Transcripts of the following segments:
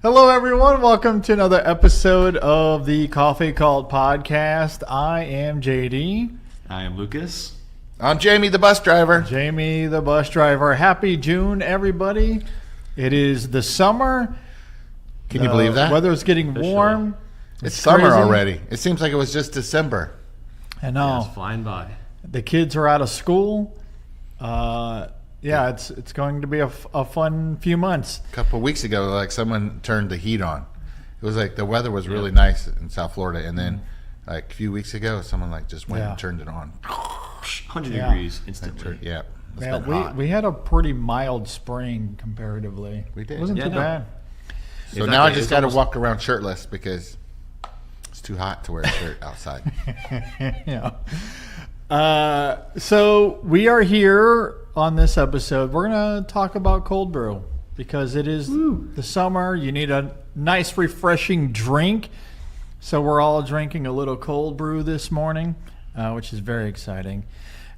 Hello, everyone. Welcome to another episode of the Coffee Cult Podcast. I am JD. I am Lucas. I'm Jamie, the bus driver. Jamie, the bus driver. Happy June, everybody. It is the summer. Can you believe that? Weather's getting warm. It's summer crazy. already. It seems like it was just December. I know. Yeah, it's flying by. The kids are out of school. It's going to be a fun few months. A couple of weeks ago, like someone turned the heat on. It was like the weather was really nice in South Florida, and then like a few weeks ago, someone like just went and turned it on. 100 degrees instantly. Yeah, it's Man, been hot. we had a pretty mild spring comparatively. We did. It wasn't too bad. So now I just got to walk around shirtless because it's too hot to wear a shirt outside. Yeah. So we are here on this episode. We're going to talk about cold brew because it is the summer. You need a nice, refreshing drink. So we're all drinking a little cold brew this morning, which is very exciting.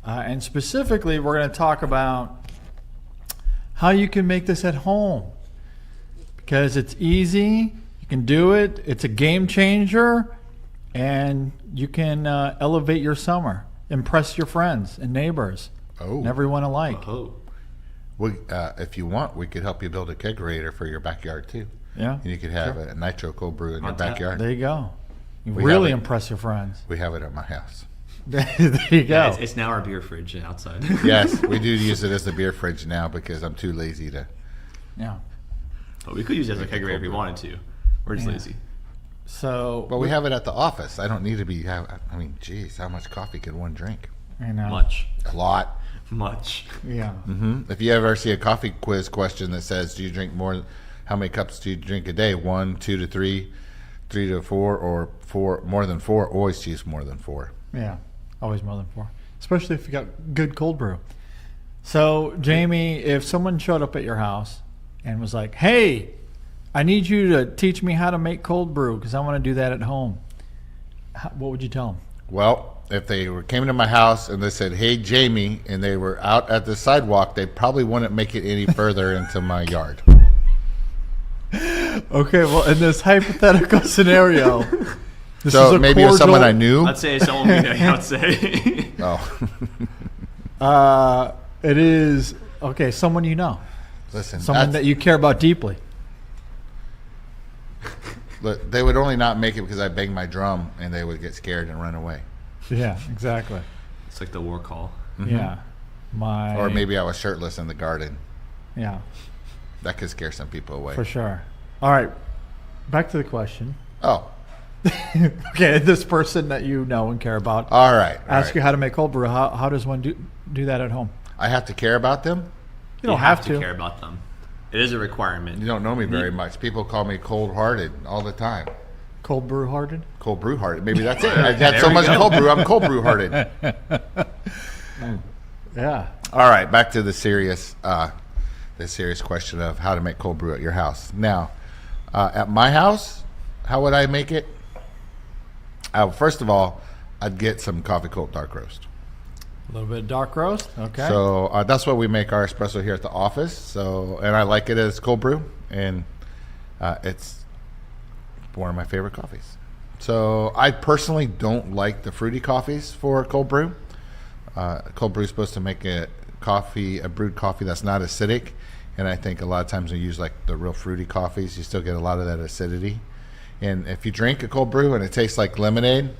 And specifically, we're going to talk about how you can make this at home because it's easy. You can do it. It's a game changer, and you can elevate your summer. Impress your friends and neighbors and everyone alike. If you want, we could help you build a kegerator for your backyard too. Yeah. And you could have a Nitro cold brew in your backyard. There you go. You really impress your friends. We have it at my house. There you go. Yeah, it's now our beer fridge outside. Yes, we do use it as the beer fridge now because I'm too lazy to. Yeah. But we could use it as a kegerator if we wanted to. We're just lazy. So. But we have it at the office. I don't need to be. Geez, how much coffee can one drink? I know. Much. A lot. Much. Yeah. If you ever see a coffee quiz question that says, "Do you drink more? How many cups do you drink a day? 1, 2 to 3, 3 to 4, or 4 more than 4?" Always choose more than 4. Yeah. Always more than 4, especially if you got good cold brew. So, Jamie, if someone showed up at your house and was like, "Hey, I need you to teach me how to make cold brew because I want to do that at home," what would you tell them? Well, if they came to my house and they said, "Hey, Jamie," and they were out at the sidewalk, they probably wouldn't make it any further into my yard. Okay, well, in this hypothetical scenario, this So is a maybe it's someone I knew. I'd say someone we know. I would say. Oh, it is someone you know, listen, someone that you care about deeply. Look, they would only not make it because I banged my drum and they would get scared and run away. Yeah, exactly. It's like the war call. Yeah, Or maybe I was shirtless in the garden. Yeah, That could scare some people away. for sure. All right, back to the question. Oh, Okay, this person that you know and care about all right. ask you how to make cold brew. How does one do that at home? I have to care about them? You don't have to to. care about them. It is a requirement. You don't know me very much. People call me cold-hearted all the time. Cold brew hearted. Cold brew-hearted. Maybe that's it. I've had so much cold brew, I'm cold brew-hearted. Yeah. All right, back to the serious question of how to make cold brew at your house. Now, at my house, how would I make it? First of all, I'd get some coffee cold dark roast. A little bit of dark roast. Okay. So that's what we make our espresso here at the office. And I like it as cold brew, and it's one of my favorite coffees. So I personally don't like the fruity coffees for cold brew. Cold brew is supposed to make a brewed coffee that's not acidic, and I think a lot of times when you use like the real fruity coffees, you still get a lot of that acidity. And if you drink a cold brew and it tastes like lemonade,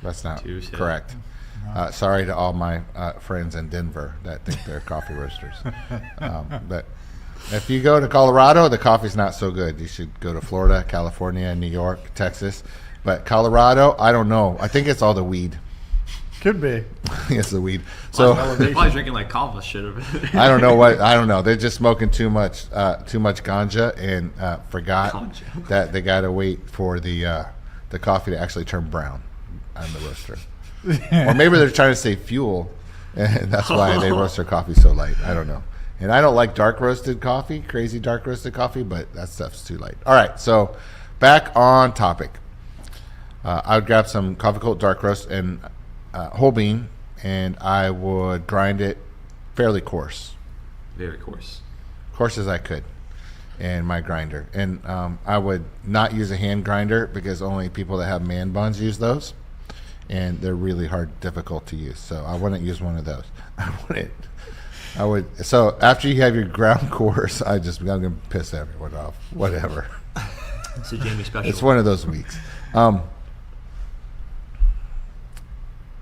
that's not correct. Sorry to all my friends in Denver that think they're coffee roasters. But if you go to Colorado, the coffee's not so good. You should go to Florida, California, New York, Texas. But Colorado, I don't know. I think it's all the weed. Could be. It's the weed. So They're probably drinking like kava shit of it. I don't know. They're just smoking too much ganja and forgot that they got to wait for the coffee to actually turn brown on the roaster. Or maybe they're trying to save fuel, and that's why they roast their coffee so light. I don't know. And I don't like dark roasted coffee, crazy dark roasted coffee, but that stuff's too light. All right, so back on topic. I would grab some coffee cold dark roast and whole bean, and I would grind it fairly coarse. Very coarse. Coarse as I could. and my grinder. And I would not use a hand grinder because only people that have man buns use those, and they're really difficult to use. So I wouldn't use one of those. I would. So after you have your ground course, I'm gonna piss everyone off. Whatever. It's a Jamie special. It's one of those weeks.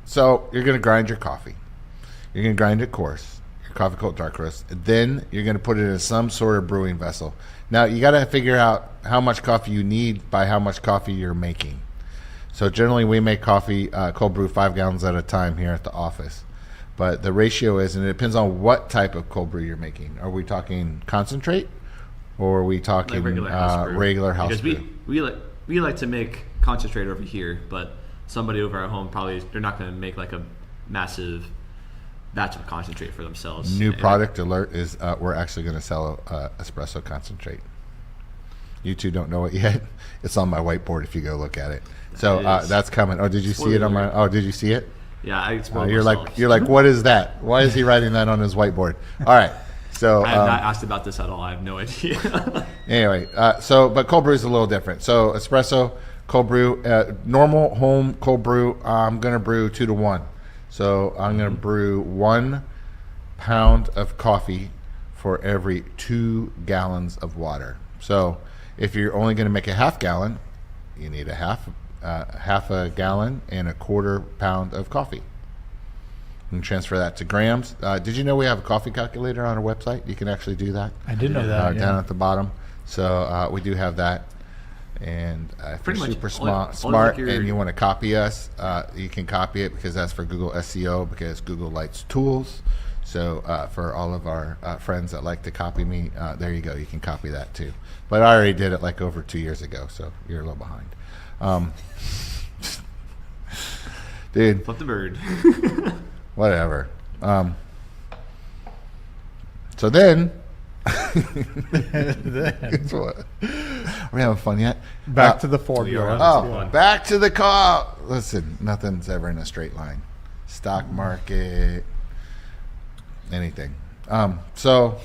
So you're gonna grind your coffee. You're gonna grind it coarse, your coffee cold dark roast. Then you're gonna put it in some sort of brewing vessel. Now you got to figure out how much coffee you need by how much coffee you're making. So generally we make coffee cold brew 5 gallons at a time here at the office. But the ratio is, and it depends on what type of cold brew you're making. Are we talking concentrate, or are we talking like regular house brew? Because we like to make concentrate over here, but somebody over at home they're not going to make like a massive batch of concentrate for themselves. New product alert is we're actually going to sell espresso concentrate. You two don't know it yet. It's on my whiteboard if you go look at it. So that's coming. Oh, did you see it on my? Oh, did you see it? Yeah, you're like, what is that? Why is he writing that on his whiteboard? All right. So I have not asked about this at all. I have no idea. Anyway, but cold brew is a little different. So espresso, cold brew, normal home cold brew. I'm gonna brew 2 to 1. So I'm gonna brew 1 pound of coffee for every 2 gallons of water. So if you're only gonna make a half gallon, you need half a gallon and a 1/4 pound of coffee. You can transfer that to grams. Did you know we have a coffee calculator on our website? You can actually do that. I did know that. Down at the bottom. So we do have that. And if you're super smart and you want to copy us, you can copy it because that's for Google SEO, because Google likes tools. So for all of our friends that like to copy me, there you go. You can copy that too. But I already did it like over 2 years ago, so you're a little behind. Dude. Flip the bird. Whatever. So then, are we having fun yet? Back to the formula. Back to the car. Listen, nothing's ever in a straight line. Stock market, anything. So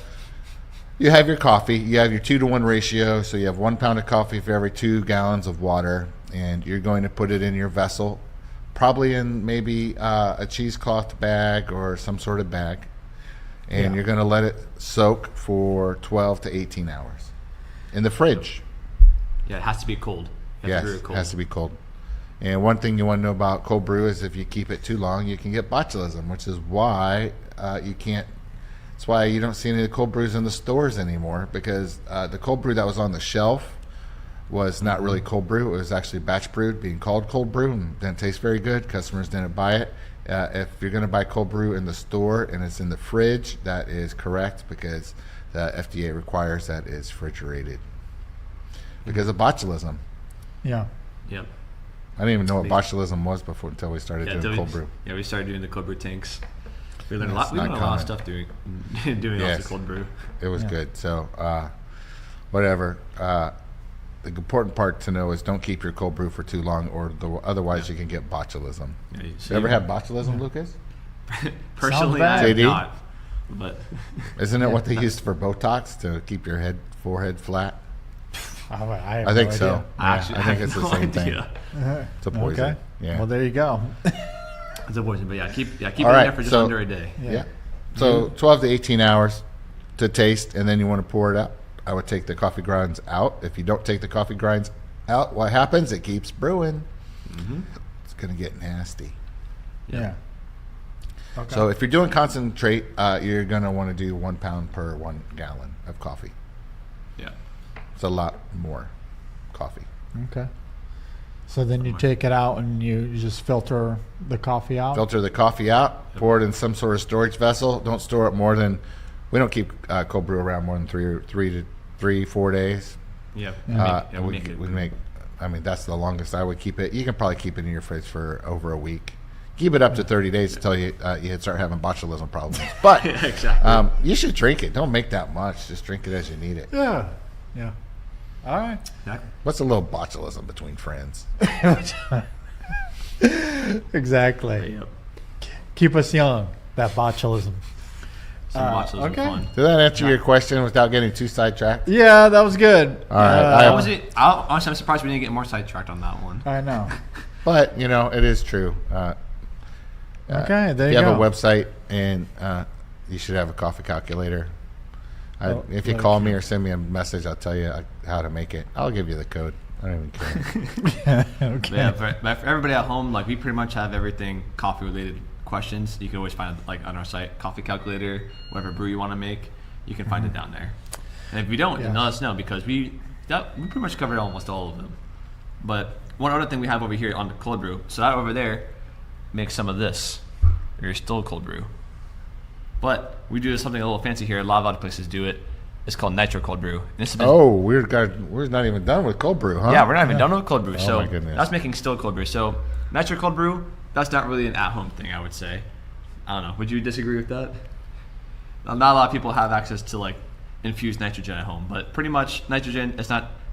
you have your coffee. You have your 2 to 1 ratio. So you have 1 pound of coffee for every 2 gallons of water, and you're going to put it in your vessel. Probably in maybe a cheesecloth bag or some sort of bag. And you're going to let it soak for 12 to 18 hours in the fridge. Yeah, it has to be cold. Yes, it has to be cold. And one thing you want to know about cold brew is if you keep it too long, you can get botulism, which is why you can't. That's why you don't see any of the cold brews in the stores anymore, because the cold brew that was on the shelf was not really cold brew. It was actually batch brewed, being called cold brew, and didn't taste very good. Customers didn't buy it. If you're going to buy cold brew in the store and it's in the fridge, that is correct, because the FDA requires that it's refrigerated because of botulism. Yeah. Yep. I didn't even know what botulism was until we started doing cold brew. Yeah, we started doing the cold brew tanks. We learned a lot. We learned a lot of stuff doing also cold brew. It was good. So, whatever. The important part to know is don't keep your cold brew for too long, or otherwise you can get botulism. Yeah, you ever had botulism, Lucas? Personally, I have not. But isn't it what they used for Botox to keep your forehead flat? I think no so. idea. I think it's the same thing. It's a poison. Okay. Yeah. Well, there you go. It's a poison, but keep it in there for just under a day. Yeah. So 12 to 18 hours to taste, and then you want to pour it out. I would take the coffee grinds out. If you don't take the coffee grinds out, what happens? It keeps brewing. Mm-hmm. It's going to get nasty. Yeah. Okay. So if you're doing concentrate, you're going to want to do 1 pound per 1 gallon of coffee. Yeah. It's a lot more coffee. Okay. So then you take it out and you just filter the coffee out? Filter the coffee out, pour it in some sort of storage vessel. Don't store it more than... We don't keep cold brew around more than 4 days. Yeah. We make. I mean, that's the longest I would keep it. You can probably keep it in your fridge for over a week. Keep it up to 30 days until you start having botulism problems. But exactly. You should drink it. Don't make that much. Just drink it as you need it. Yeah. Yeah. All right. What's a little botulism between friends? Exactly. Yep. Keep us young. That botulism. watch those okay. are fun. Did that answer your question without getting too sidetracked? Yeah, that was good. All right. Honestly, I'm surprised we didn't get more sidetracked on that one. I know. But, it is true. Okay, there if you you have go. a website and you should have a coffee calculator. If you really call me or send me a message, I'll tell you how to make it. I'll give you the code. I don't even care. Okay. Yeah, for everybody at home, like we pretty much have everything coffee related questions. You can always find it like on our site, coffee calculator, whatever brew you want to make, you can find it down there. And if you don't, then let us know because we pretty much covered almost all of them. But one other thing we have over here on the cold brew, so that over there makes some of this, or still cold brew. But we do something a little fancy here. A lot of other places do it. It's called Nitro cold brew. And this has been, we're not even done with cold brew, huh? yeah, we're not even done with cold brew. So my goodness. that's making still cold brew. So Nitro cold brew, that's not really an at-home thing, I would say. I don't know. Would you disagree with that? Not a lot of people have access to like infused nitrogen at home, but pretty much nitrogen, it's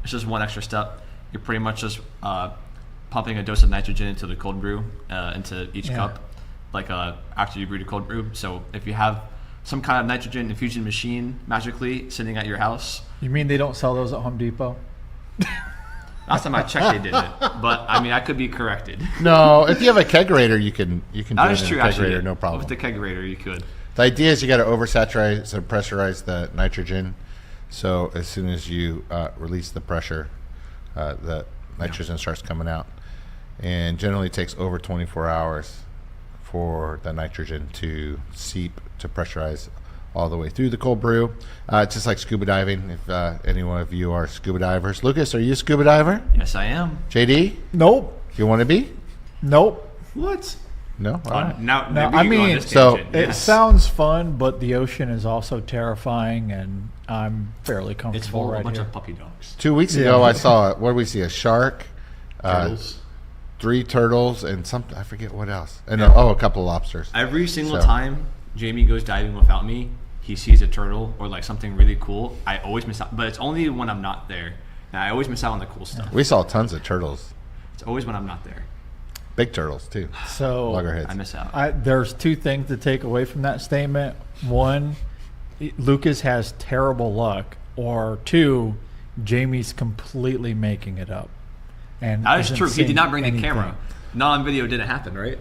just one extra step. You're pretty much just pumping a dose of nitrogen into the cold brew, into each cup, like after you brew the cold brew. So if you have some kind of nitrogen infusion machine magically sitting at your house. You mean they don't sell those at Home Depot? Last time I checked, they didn't. But I mean, I could be corrected. No, if you have a kegerator, you can do That it is in true. a Actually, kegerator, no problem. With the kegerator, you could. The idea is you got to oversaturate, so pressurize the nitrogen. So as soon as you release the pressure, the nitrogen starts coming out. And generally it takes over 24 hours for the nitrogen to seep, to pressurize all the way through the cold brew. It's just like scuba diving. If any one of you are scuba divers. Lucas, are you a scuba diver? Yes, I am. JD, Nope. you want to be? Nope. What? No? All right. Now, No, maybe I you go on mean, this so tangent. It Yes. sounds fun, but the ocean is also terrifying, and I'm fairly It's comfortable full of a right bunch here. of puppy dogs. 2 weeks Yeah. ago, I saw, what did we see? A shark, Turtles. 3 turtles, and something, I forget what else. And a couple of lobsters. Every single So- time Jamie goes diving without me, he sees a turtle or like something really cool. I always miss out, but it's only when I'm not there. And I always miss out on the cool stuff. We saw tons of turtles. It's always when I'm not there. Big turtles, too. So Loggerheads. I miss out. there's 2 things to take away from that statement. 1, Lucas has terrible luck, or 2, Jamie's completely making it up. And That is isn't true. He saying did not bring the anything. camera. Not on video didn't happen, right?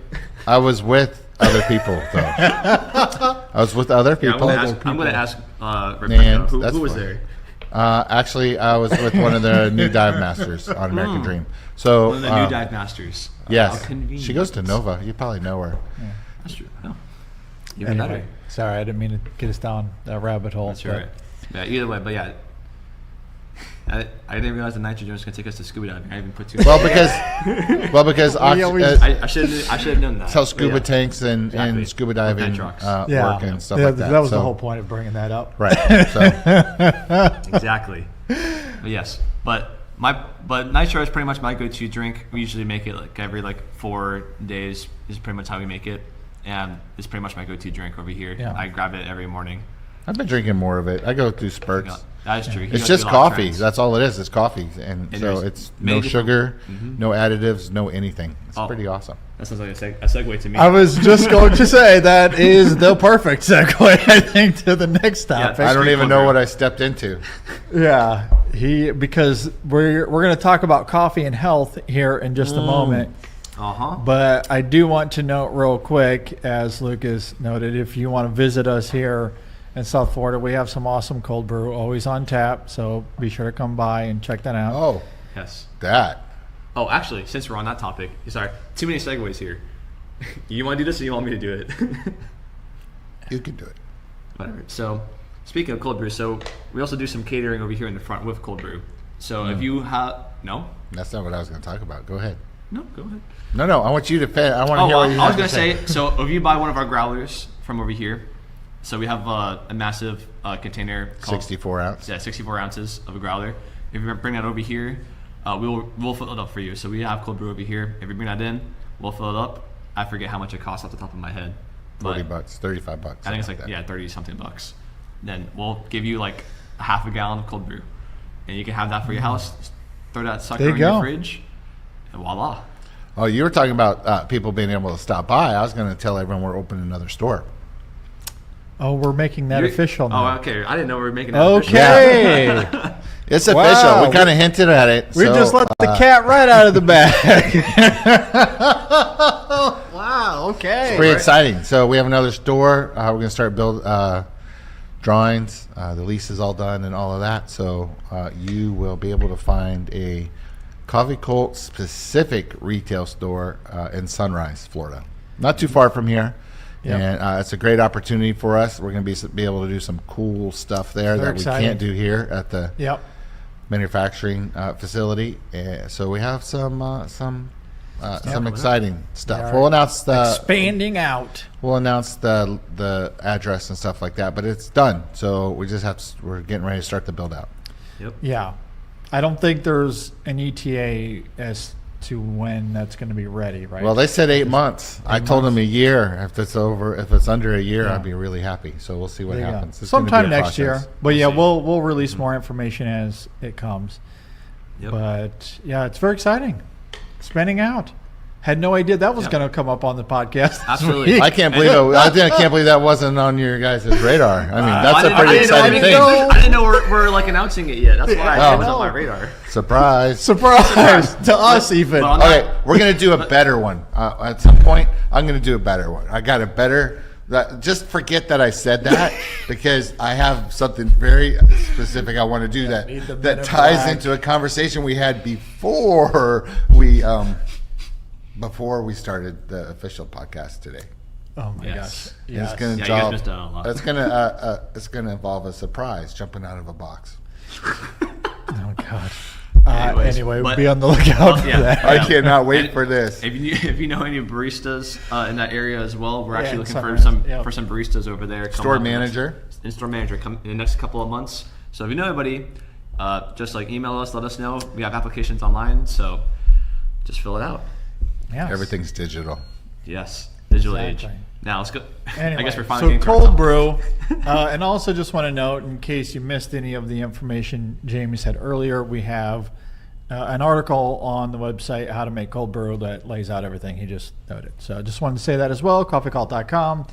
I was with other people, though. I was with other Yeah, people. I'm gonna ask Rebecca. And Who that's was fine. there? Actually, I was with one of the new dive masters on American Dream. So, One of the new dive masters. yes, How convenient. she goes to Nova. You probably know her. That's true. Oh. Even Anyway, better. sorry, I didn't mean to get us down that rabbit hole. That's but- right. Yeah, either way, but yeah. I didn't realize the nitrogen was going to take us to scuba diving. I even put two. Well, because always- I should have known that. that's how scuba But yeah. tanks and Exactly. scuba Or diving Pentrox. work and stuff yeah, like that. that was the So- whole point of bringing that up. Right. So, Exactly. But yes, but Nitro is pretty much my go-to drink. We usually make it like every 4 days is pretty much how we make it, and it's pretty much my go-to drink over here. Yeah. I grab it every morning. I've been drinking more of it. I go through spurts. That is true. He It's goes just through a lot of coffee. trends. That's all it is. It's coffee, and And so there's it's many no different- sugar, no additives, no anything. It's Oh. pretty awesome. That sounds like a segue to me. I was just going to say that is the perfect segue, I think, to the next topic. I don't Street even cold know brew. what I stepped into. Yeah, because we're going to talk about coffee and health here in just a moment. But I do want to note real quick, as Lucas noted, if you want to visit us here in South Florida, we have some awesome cold brew always on tap. So be sure to come by and check that out. Oh, Yes. that. Oh, actually, since we're on that topic, sorry, too many segues here. You want to do this, or you want me to do it? You can do it. Whatever. So, speaking of cold brew, so we also do some catering over here in the front with cold brew. So if you have That's not what I was going to talk about. Go ahead. no, go ahead. No. I want you to pay. I want to Oh, hear well, what you I was have gonna to say. say. So if you buy one of our growlers from over here, so we have a massive container called 64 ounce. Yeah, 64 ounces of a growler. If you bring that over here, we'll fill it up for you. So we have cold brew over here. If you bring that in, we'll fill it up. I forget how much it costs off the top of my head. but $40, $35. I think it's something like that. 30 something bucks. Then we'll give you like a half a gallon of cold brew, and you can have that for your house. Just throw that sucker There you in your go. fridge, and voila. Oh, you were talking about people being able to stop by. I was going to tell everyone we're opening another store. Oh, we're making that official now. Oh, okay. I didn't know we were making that official. Okay. It's official. We kind of hinted at it. We just let the cat right out of the bag. Wow. Okay. It's pretty exciting. So we have another store. We're going to start build drawings. The lease is all done and all of that. So you will be able to find a Coffee Cult specific retail store in Sunrise, Florida. Not too far from here. Yep. And it's a great opportunity for us. We're going to be able to do some cool stuff there that exciting. We can't do here at the manufacturing facility. So we have some exciting stuff. We'll announce the expanding out. We'll announce the address and stuff like that. But it's done. So we just we're getting ready to start the build out. Yep. Yeah, I don't think there's an ETA as to when that's going to be ready, right? Well, they said 8 months. I told them a year. If it's under a year, I'd be really happy. So we'll see what happens. Sometime next year. But we'll release more information as it comes. Yep. But yeah, it's very exciting. Spending out. Had no idea that was going to come up on the podcast. Absolutely. I can't believe it. I can't believe that wasn't on your guys' radar. I mean, that's a pretty exciting thing. I didn't know we're like announcing it yet. That's why it was on my radar. Surprise to us even. Okay, we're gonna do a better one at some point. I'm gonna do a better one. I got a better. Just forget that I said that because I have something very specific I want to do that ties into a conversation we had before we started the official podcast today. Oh my gosh! Yes. It's gonna involve a surprise, jumping out of a box. Oh God. Anyway, we'll be on the lookout for that. I cannot wait for this. If you know any baristas in that area as well, we're actually looking for some baristas over there. Store manager come in the next couple of months. So if you know anybody, just like email us, let us know. We have applications online, so just fill it out. Yes. Everything's digital. Yes, digital age. Now let's go. Anyway, I guess we're finally cold brew, and also just want to note, in case you missed any of the information Jamie said earlier, we have an article on the website how to make cold brew that lays out everything he just noted. So I just wanted to say that as well. Coffeecult.com.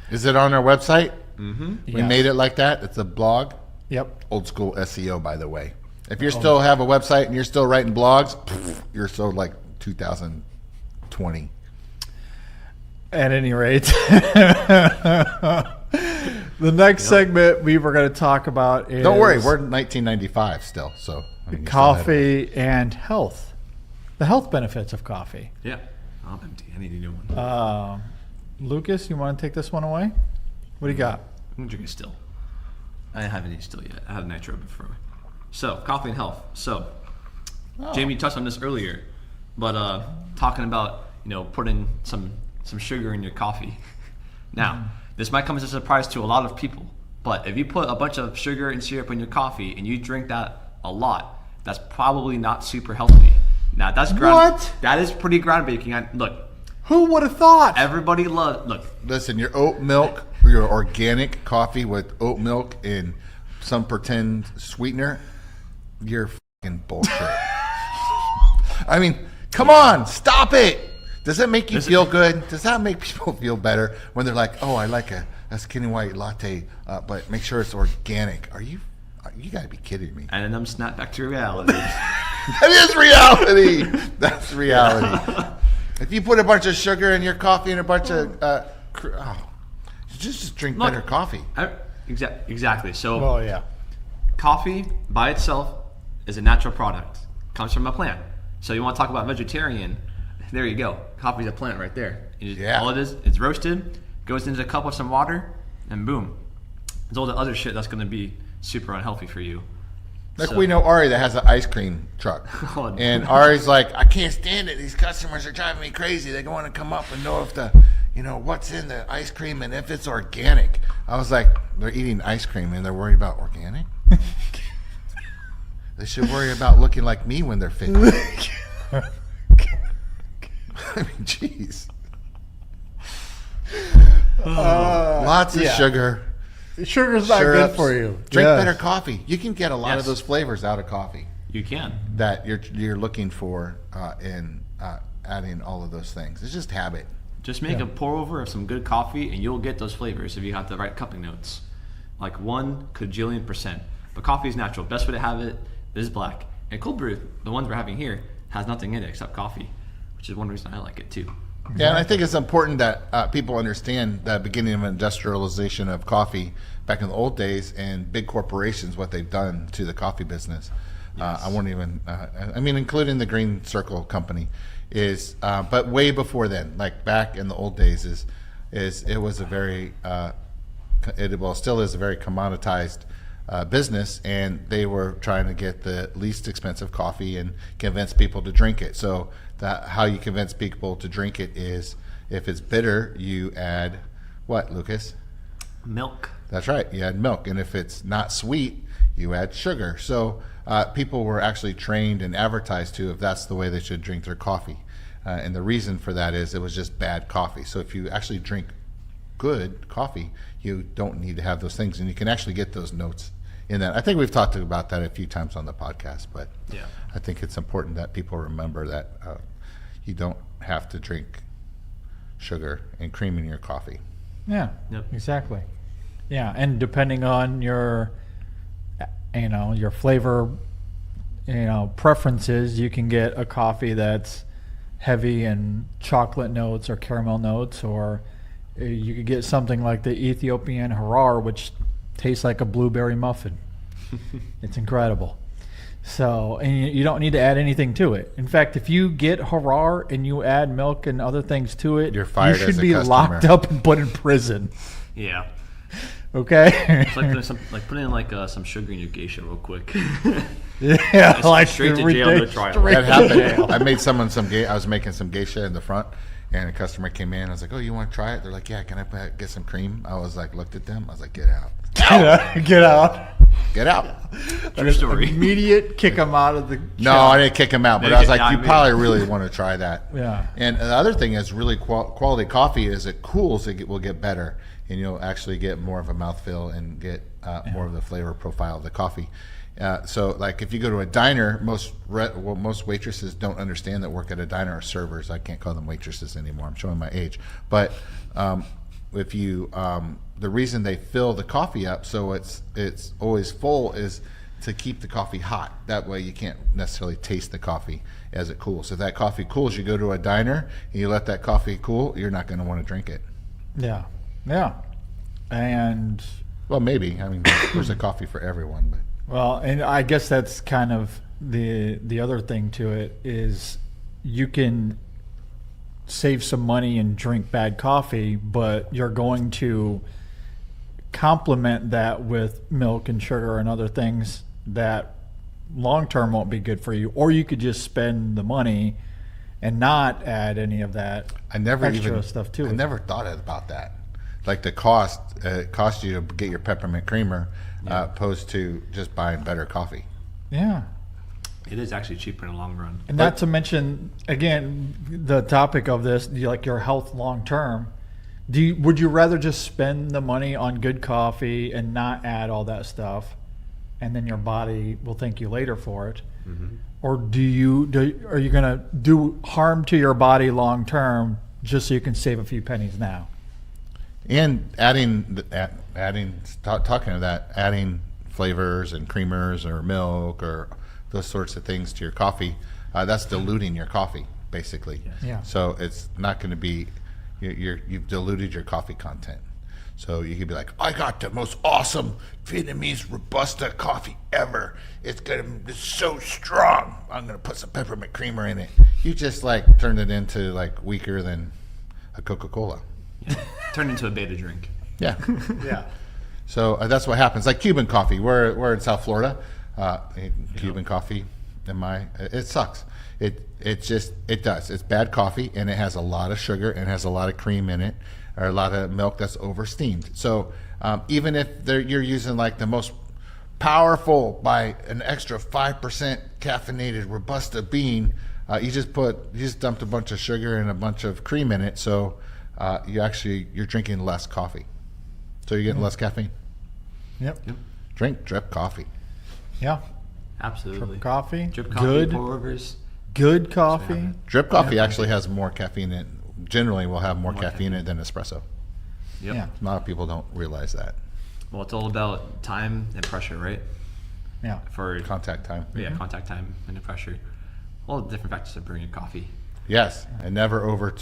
Is it on our website? Mm-hmm. We made it like that. It's a blog. Yep. Old school SEO, by the way. If you still have a website and you're still writing blogs, you're so like 2020. At any rate, the next segment we were going to talk about is... Don't worry, we're in 1995 still, so... coffee and health. The health benefits of coffee. Yeah. I'm empty. I need a new one. Lucas, you want to take this one away? What do you got? I'm drinking still. I haven't eaten still yet. I had a Nitro before. So, coffee and health. So, Jamie touched on this earlier, but talking about, putting some sugar in your coffee. Now, this might come as a surprise to a lot of people, but if you put a bunch of sugar and syrup in your coffee and you drink that a lot, that's probably not super healthy. Now, that is pretty groundbreaking. Look, who would have thought? Everybody loves. Listen, your oat milk, your organic coffee with oat milk and some pretend sweetener, you're fucking bullshit. I mean, come on, stop it. Does that make you feel good? Does that make people feel better when they're like, oh, I like a skinny white latte, but make sure it's organic? You got to be kidding me. And then I'm snapped back to reality. That is reality. That's reality. If you put a bunch of sugar in your coffee and a bunch of, just drink better coffee. Exactly. So, coffee by itself is a natural product. Comes from a plant. So you want to talk about vegetarian? There you go. Coffee's a plant right there. All it is, it's roasted, goes into a cup of some water, and boom. There's all the other shit that's going to be super unhealthy for you. We know Ari that has an ice cream truck. And Ari's like, I can't stand it. These customers are driving me crazy. They want to come up and know if what's in the ice cream and if it's organic. I was like, they're eating ice cream and they're worried about organic? They should worry about looking like me when they're 50. I mean, jeez. Lots of sugar. Sugar's not good for you. Drink better coffee. You can get a lot of those flavors out of coffee. You can. That you're looking for in adding all of those things. It's just habit. Just make a pour over of some good coffee, and you'll get those flavors if you have the right cupping notes. Like 1 cajillion %. But coffee is natural. Best way to have it is black. And cold brew, the ones we're having here, has nothing in it except coffee, which is one reason I like it too. Yeah, and I think it's important that people understand the beginning of industrialization of coffee back in the old days and big corporations, what they've done to the coffee business. Yes. I won't even, including the Green Circle Company, but way before then, like back in the old days, it was a very, still is a very commoditized business, and they were trying to get the least expensive coffee and convince people to drink it. So how you convince people to drink it is, if it's bitter, you add what, Lucas? Milk. That's right, you add milk. And if it's not sweet, you add sugar. So people were actually trained and advertised to if that's the way they should drink their coffee. And the reason for that is it was just bad coffee. So if you actually drink good coffee, you don't need to have those things, and you can actually get those notes in that. I think we've talked about that a few times on the podcast, but yeah, I think it's important that people remember that you don't have to drink sugar and cream in your coffee. Yeah, exactly. Yeah, and depending on your flavor, preferences, you can get a coffee that's heavy in chocolate notes or caramel notes, or you could get something like the Ethiopian Harar, which tastes like a blueberry muffin. It's incredible. So, and you don't need to add anything to it. In fact, if you get Harar and you add milk and other things to it, you're fired. You should be locked up and put in prison. Yeah. Okay. It's like putting in some sugar in your geisha real quick. Yeah, like straight to jail to trial. That happened. I made I was making some geisha in the front, and a customer came in. I was like, "Oh, you want to try it?" They're like, "Yeah, can I get some cream?" I was like, looked at them. I was like, "Get out! Get out! Get out!" True story. Immediate kick them out of the. No, I didn't kick him out, but I was like, "You probably really want to try that." Yeah. And the other thing is really quality coffee. As it cools, it will get better, and you'll actually get more of a mouthfeel and get more of the flavor profile of the coffee. So, like, if you go to a diner, most waitresses don't understand that work at a diner are servers. I can't call them waitresses anymore. I'm showing my age. But if you, the reason they fill the coffee up so it's always full is to keep the coffee hot. That way, you can't necessarily taste the coffee as it cools. So if that coffee cools, you go to a diner and you let that coffee cool, you're not going to want to drink it. Yeah, yeah, and well, maybe. I mean, there's a coffee for everyone, but. Well, and I guess that's kind of the other thing to it is you can save some money and drink bad coffee, but you're going to complement that with milk and sugar and other things that long term won't be good for you. Or you could just spend the money and not add any of that extra stuff to it. I never thought about that. Like the cost, it costs you to get your peppermint creamer. Opposed to just buying better coffee. Yeah. It is actually cheaper in the long run. And not to mention, again, the topic of this, like your health long term. Would you rather just spend the money on good coffee and not add all that stuff, and then your body will thank you later for it? Mm-hmm. Or are you going to do harm to your body long term just so you can save a few pennies now? And adding flavors and creamers or milk or those sorts of things to your coffee, that's diluting your coffee, basically. Yes. Yeah. So it's not going to be, you've diluted your coffee content. So you could be like, I got the most awesome Vietnamese Robusta coffee ever. It's so strong. I'm going to put some peppermint creamer in it. You just turned it into weaker than a Coca-Cola. Yeah. Turned into a beta drink. Yeah. Yeah. So that's what happens. Like Cuban coffee. We're in South Florida. Cuban coffee, it sucks. It does. It's bad coffee, and it has a lot of sugar and has a lot of cream in it, or a lot of milk that's over steamed. So even if you're using the most powerful by an extra 5% caffeinated Robusta bean, you just dumped a bunch of sugar and a bunch of cream in it. So you're drinking less coffee. So you're getting less caffeine. Yep. Drink drip coffee. Yeah. Absolutely. Drip coffee. Drip coffee, pour-overs. Good coffee. Drip coffee actually has more caffeine in generally will have more caffeine in it than espresso. Yep. Yeah. A lot of people don't realize that. Well, it's all about time and pressure, right? Yeah. For Contact time. Yeah, contact time and the pressure. All the different factors of brewing your coffee. Yes, and never over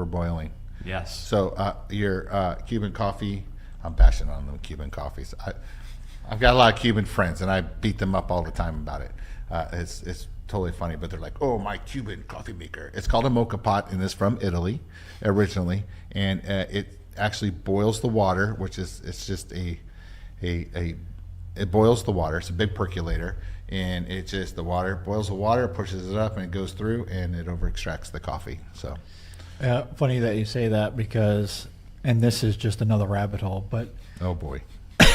boiling. Yes. So your Cuban coffee, I'm passionate on the Cuban coffees. I've got a lot of Cuban friends, and I beat them up all the time about it. It's totally funny, but they're like, "Oh, my Cuban coffee maker." It's called a mocha pot, and it's from Italy originally, and it actually boils the water, which is it's just it boils the water. It's a big percolator, and it just the water boils the water, pushes it up, and it goes through, and it over extracts the coffee. So Funny that you say that because, and this is just another rabbit hole, but oh boy,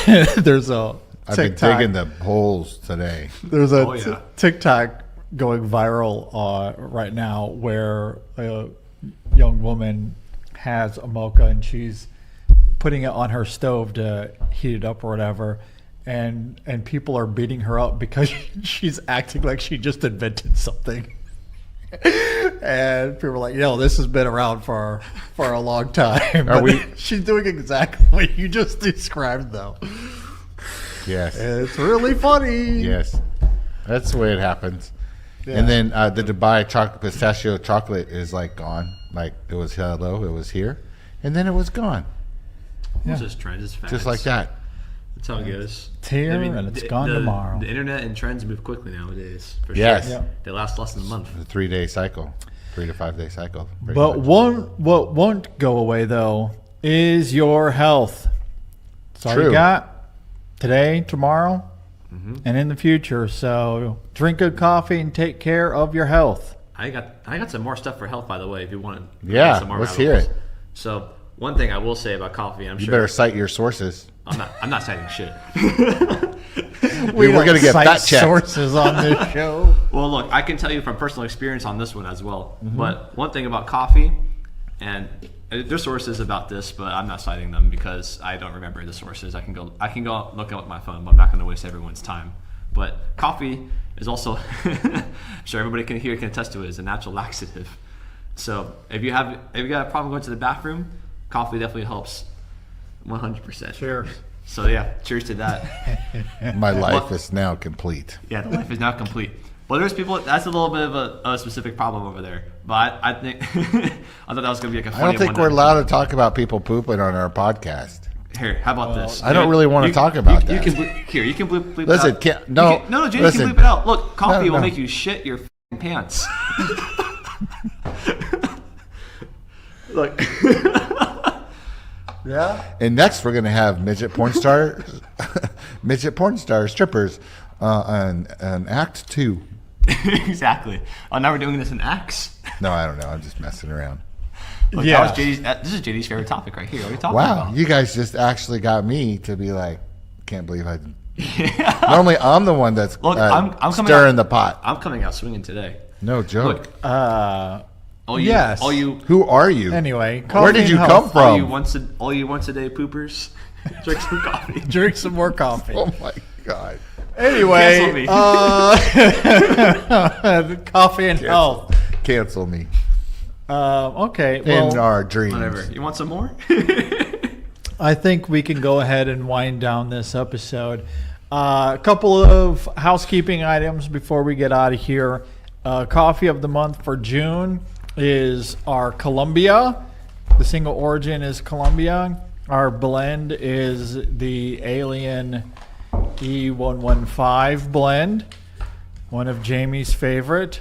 there's a I've been TikTok. digging the holes today. There's a Oh, yeah. TikTok going viral right now where a young woman has a mocha and she's putting it on her stove to heat it up or whatever, and people are beating her up because she's acting like she just invented something. And people are like, this has been around for a long time. She's doing exactly what you just described, though. Yes. It's really funny. Yes, that's the way it happens. Yeah. And then the Dubai pistachio chocolate is like gone. Like it was hello, it was here, and then it was gone, It's just trends, it's fads. just like that. That's how it goes. It's here and it's gone tomorrow. The internet and trends move quickly nowadays. For Yes. sure. Yeah. They last less than a month. The 3-day cycle, 3 to 5 day cycle. pretty But much. what won't go away though is your health. It's all you True. got today, tomorrow, and in the future. So drink good coffee and take care of your health. I got some more stuff for health, by the way, if you want to. Yeah, some more let's rabbit hear holes. it. So one thing I will say about coffee, I'm You sure better cite your sources. I'm not citing shit. We're don't gonna get cite fact checked. sources on this show. Well, look, I can tell you from personal experience on this one as well. But one thing about coffee, and there's sources about this, but I'm not citing them because I don't remember the sources. I can go look at my phone, but I'm not going to waste everyone's time. But coffee is also, I'm sure everybody can attest to it, is a natural laxative. So if you got a problem going to the bathroom, coffee definitely helps, 100%. Cheers. So yeah, cheers to that. My life is now complete. Yeah, the life is now complete. Well, there's people. That's a little bit of a specific problem over there. But I think I thought that was gonna be like a funny I don't think one we're to- allowed to talk about people pooping on our podcast. Here, how about this? I don't really want to talk about that. You can you can bleep Listen, it out. no, no, James listen. can bleep it out. Look, coffee No, will no. make you shit your f***ing pants. Look. Yeah. And next, we're gonna have midget porn star strippers on Act 2. Exactly. Oh, now we're doing this in acts. No, I don't know. I'm just messing around. Look, Yeah. that was this is JD's favorite topic right here. What are you talking Wow, about? you guys just actually got me to be like, can't believe I. Normally, I'm the one that's Look, I'm coming stirring out- the pot. I'm coming out swinging today. No joke. Look, Yes. all you Who are you? Anyway, Where coffee did and you health. come all you from? once a day poopers, drink some coffee. Drink some more coffee. Oh my god. Anyway, coffee and health. Cancel me. Okay. In Well, our dreams. Whatever. You want some more? I think we can go ahead and wind down this episode. A couple of housekeeping items before we get out of here. Coffee of the month for June is our Columbia. The single origin is Columbia. Our blend is the Alien E115 blend, one of Jamie's favorite.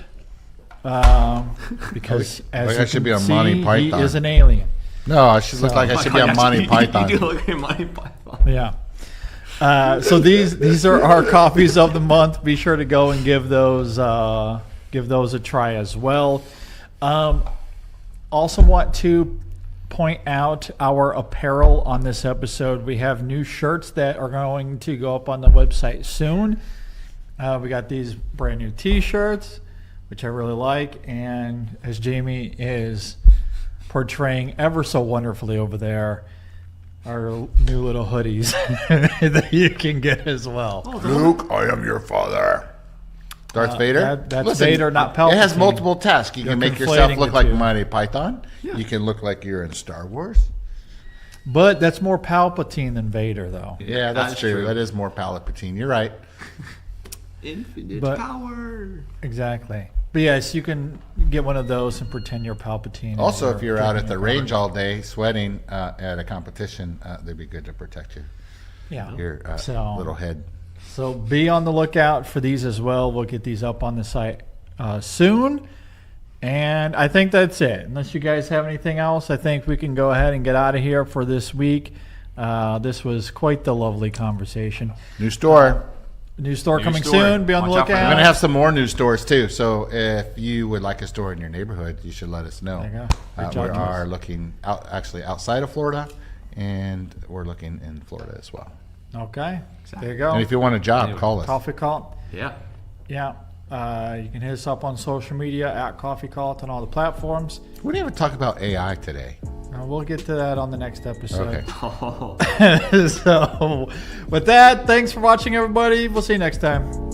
Because as Like you I should can be on see, Monty Python. he is an alien. No, I should look like I should be on Monty Python. You do look like Monty Python. Yeah. So these are our coffees of the month. Be sure to go and give those a try as well. Also want to point out our apparel on this episode. We have new shirts that are going to go up on the website soon. We got these brand new t-shirts, which I really like, and as Jamie is portraying ever so wonderfully over there, our new little hoodies that you can get as well. Luke, I am your father. Darth Vader? That's Vader, not Palpatine. It has multiple tasks. You can make yourself conflating look the like two. Monty Python. Yeah. You can look like you're in Star Wars. But that's more Palpatine than Vader, though. Yeah, that's true. That is more Palpatine. You're right. Infinite But- power. Exactly. But yes, you can get one of those and pretend you're Palpatine. Also, if you're out at giving the your range card. all day sweating at a competition, they'd be good to protect your So- little head. So be on the lookout for these as well. We'll get these up on the site soon. And I think that's it. Unless you guys have anything else, I think we can go ahead and get out of here for this week. This was quite the lovely conversation. New store. New store New coming store. soon. Be on the Watch out for lookout. We're going to have some more new stores, too. So if you would like a store in your neighborhood, you should let us know. There you go. Reach We out to are us. looking outside of Florida, and we're looking in Florida as well. Okay. Exactly. There you go. And if you want a job, Anyway. call us. Coffee Cult. Yeah. Yeah. You can hit us up on social media at Coffee Cult on all the platforms. We didn't even talk about AI today. We'll get to that on the next episode. Okay. Oh. So, with that, thanks for watching, everybody. We'll see you next time.